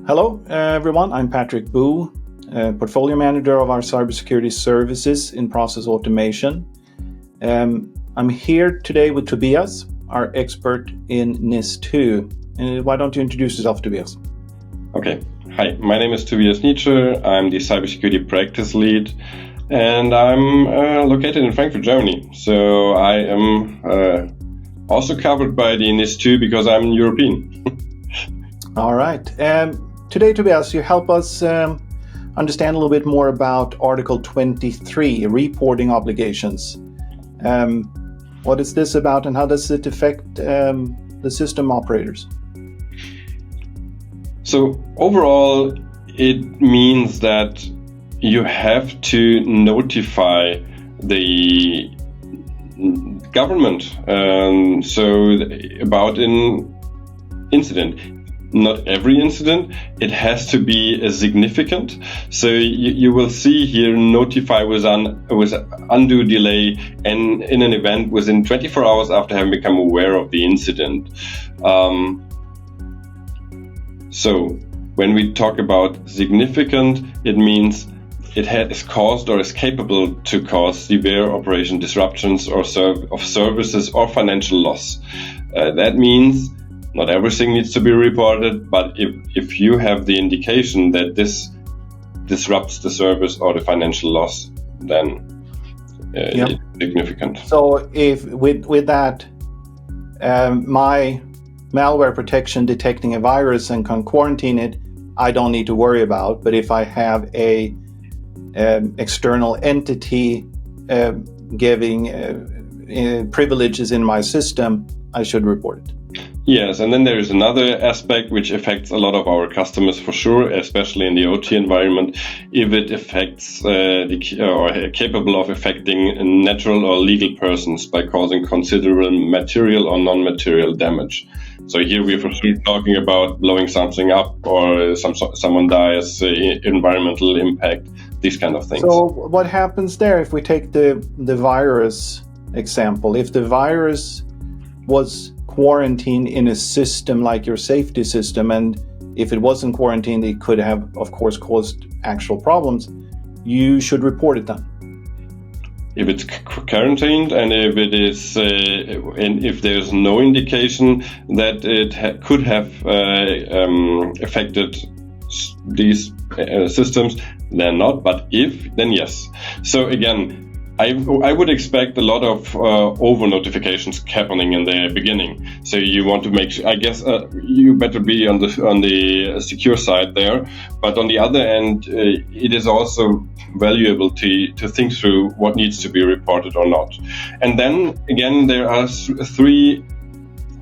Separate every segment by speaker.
Speaker 1: Hello, everyone. I'm Patrick Boo, Portfolio Manager of our Cybersecurity Services in Process Automation. I'm here today with Tobias, our expert in NIS2. Why don't you introduce yourself, Tobias?
Speaker 2: Okay. Hi, my name is Tobias Nietzsche. I'm the Cybersecurity Practice Lead, and I'm located in Frankfurt, Germany. So I am also covered by the NIS2 because I'm European.
Speaker 1: All right. Today, Tobias, you help us understand a little bit more about Article 23, reporting obligations. What is this about, and how does it affect the system operators?
Speaker 2: So overall, it means that you have to notify the government about an incident. Not every incident, it has to be significant. So you will see here notify with undue delay and in an event within 24 hours after having become aware of the incident. So when we talk about significant, it means it is caused or is capable to cause severe operation disruptions or of services or financial loss. That means not everything needs to be reported, but if you have the indication that this disrupts the service or the financial loss, then it's significant.
Speaker 1: So if with that, my malware protection detecting a virus and can quarantine it, I don't need to worry about. But if I have a external entity giving privileges in my system, I should report it.
Speaker 2: Yes, and then there is another aspect which affects a lot of our customers for sure, especially in the OT environment, if it affects or capable of affecting natural or legal persons by causing considerable material or non-material damage. So here we're for sure talking about blowing something up or someone dies, environmental impact, these kind of things.
Speaker 1: So what happens there if we take the virus example? If the virus was quarantined in a system like your safety system, and if it wasn't quarantined, it could have, of course, caused actual problems, you should report it then.
Speaker 2: If it's quarantined and if it is, and if there's no indication that it could have affected these systems, then not. But if, then yes. So again, I would expect a lot of over notifications happening in the beginning. So you want to make sure, I guess you better be on the secure side there. But on the other end, it is also valuable to think through what needs to be reported or not. And then again, there are three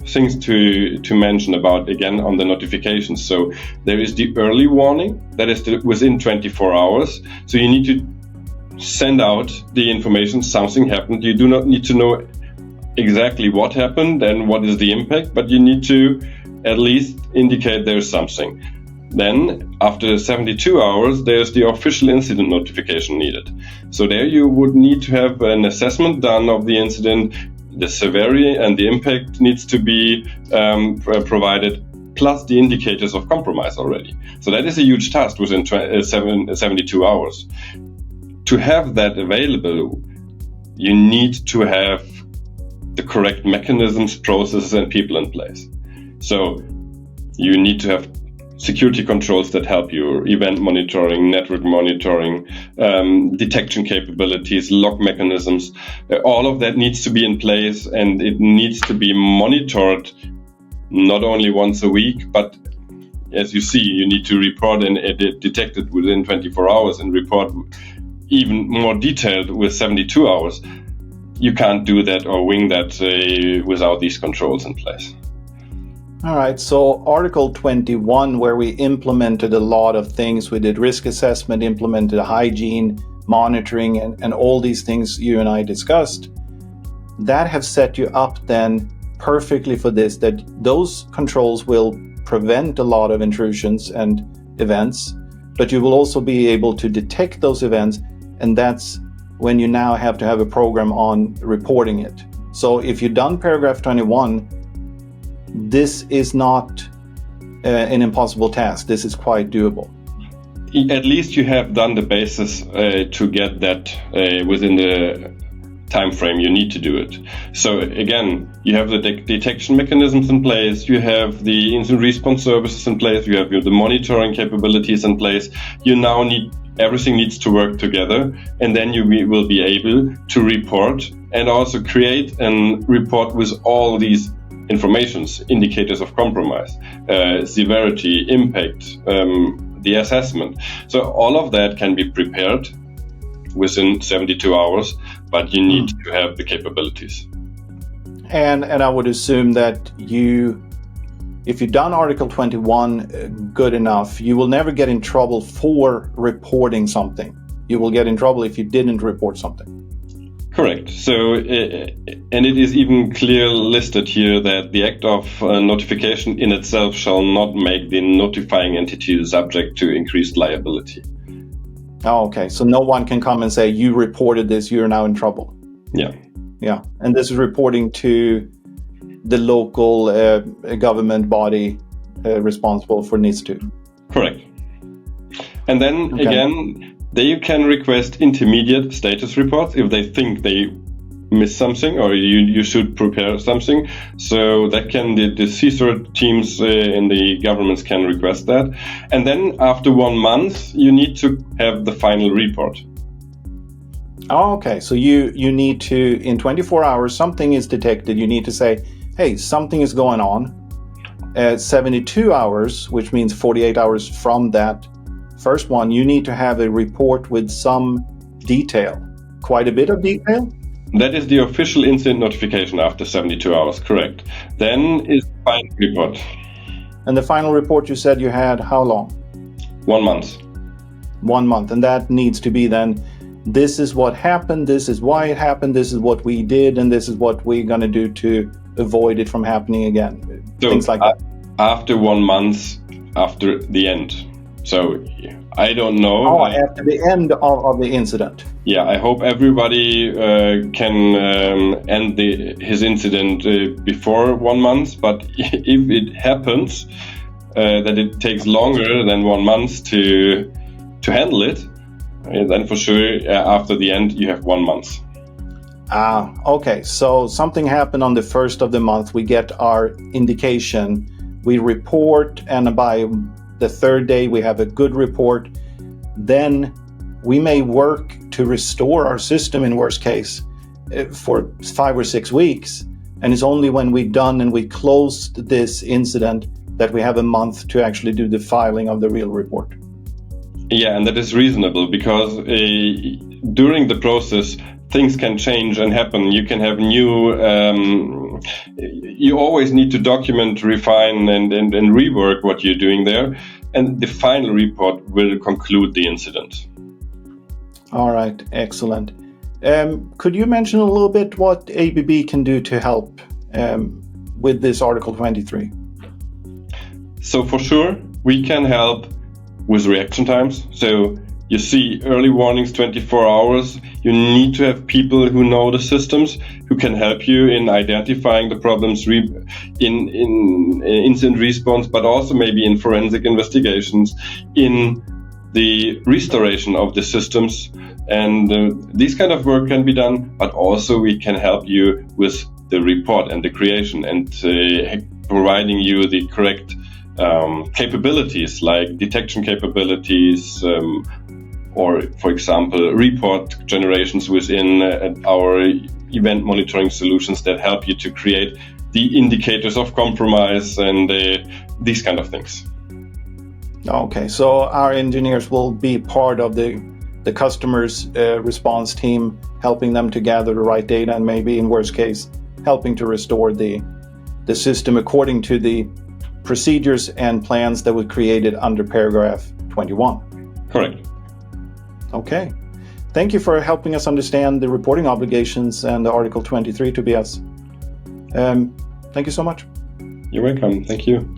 Speaker 2: things to mention about, again, on the notifications. So there is the early warning, that is within 24 hours. So you need to send out the information, something happened. You do not need to know exactly what happened and what is the impact, but you need to at least indicate there's something. Then after 72 hours, there's the official incident notification needed. So there you would need to have an assessment done of the incident. The severity and the impact needs to be provided, plus the indicators of compromise already. So that is a huge task within 72 hours. To have that available, you need to have the correct mechanisms, processes, and people in place. So you need to have security controls that help you, event monitoring, network monitoring, detection capabilities, log mechanisms. All of that needs to be in place, and it needs to be monitored not only once a week, but as you see, you need to report and detect it within 24 hours and report even more detailed with 72 hours. You can't do that or wing that without these controls in place.
Speaker 1: All right, so Article 21, where we implemented a lot of things, we did risk assessment, implemented hygiene, monitoring, and all these things you and I discussed, that have set you up then perfectly for this, that those controls will prevent a lot of intrusions and events, but you will also be able to detect those events, and that's when you now have to have a program on reporting it. So if you've done paragraph 21, this is not an impossible task. This is quite doable.
Speaker 2: At least you have done the basis to get that within the time frame you need to do it. So again, you have the detection mechanisms in place, you have the incident response services in place, you have the monitoring capabilities in place. You now need everything needs to work together, and then you will be able to report and also create a report with all these informations, indicators of compromise, severity, impact, the assessment. So all of that can be prepared within 72 hours, but you need to have the capabilities.
Speaker 1: And I would assume that if you've done Article 21 good enough, you will never get in trouble for reporting something. You will get in trouble if you didn't report something.
Speaker 2: Correct. So, and it is even clear listed here that the act of notification in itself shall not make the notifying entity subject to increased liability.
Speaker 1: Oh, okay. So no one can come and say, you reported this, you're now in trouble.
Speaker 2: Yeah.
Speaker 1: Yeah. And this is reporting to the local government body responsible for NIS2.
Speaker 2: Correct. And then again, they can request intermediate status reports if they think they missed something or you should prepare something. So that can the CSIRT teams in the governments can request that. And then after 1 month, you need to have the final report.
Speaker 1: Oh, okay. So you need to, in 24 hours, something is detected. You need to say, hey, something is going on. 72 hours, which means 48 hours from that first one, you need to have a report with some detail, quite a bit of detail.
Speaker 2: That is the official incident notification after 72 hours, correct. Then is the final report.
Speaker 1: And the final report you said you had how long?
Speaker 2: 1 month.
Speaker 1: 1 month. And that needs to be then, this is what happened, this is why it happened, this is what we did, and this is what we're going to do to avoid it from happening again.
Speaker 2: So
Speaker 1: things like that.
Speaker 2: After 1 month, after the end. So I don't know.
Speaker 1: Oh, after the end of the incident.
Speaker 2: Yeah, I hope everybody can end his incident before 1 month. But if it happens that it takes longer than 1 month to handle it, then for sure after the end you have 1 month.
Speaker 1: Okay. So something happened on the first of the month. We get our indication. We report, and by the third day we have a good report. Then we may work to restore our system in worst case for 5 or 6 weeks. And it's only when we're done and we closed this incident that we have a month to actually do the filing of the real report.
Speaker 2: Yeah, and that is reasonable because during the process, things can change and happen. You can have new, you always need to document, refine, and rework what you're doing there. And the final report will conclude the incident.
Speaker 1: All right, excellent. Could you mention a little bit what ABB can do to help with this Article 23?
Speaker 2: So for sure, we can help with reaction times. So you see early warnings, 24 hours. You need to have people who know the systems, who can help you in identifying the problems in incident response, but also maybe in forensic investigations, in the restoration of the systems. And this kind of work can be done, but also we can help you with the report and the creation and providing you the correct capabilities like detection capabilities, or, for example, report generations within our event monitoring solutions that help you to create the indicators of compromise and these kind of things.
Speaker 1: Okay, so our engineers will be part of the customer's response team, helping them to gather the right data and maybe, in worst case, helping to restore the system according to the procedures and plans that were created under paragraph 21.
Speaker 2: Correct.
Speaker 1: Okay. Thank you for helping us understand the reporting obligations and the Article 23, Tobias. Thank you so much.
Speaker 2: You're welcome. Thank you.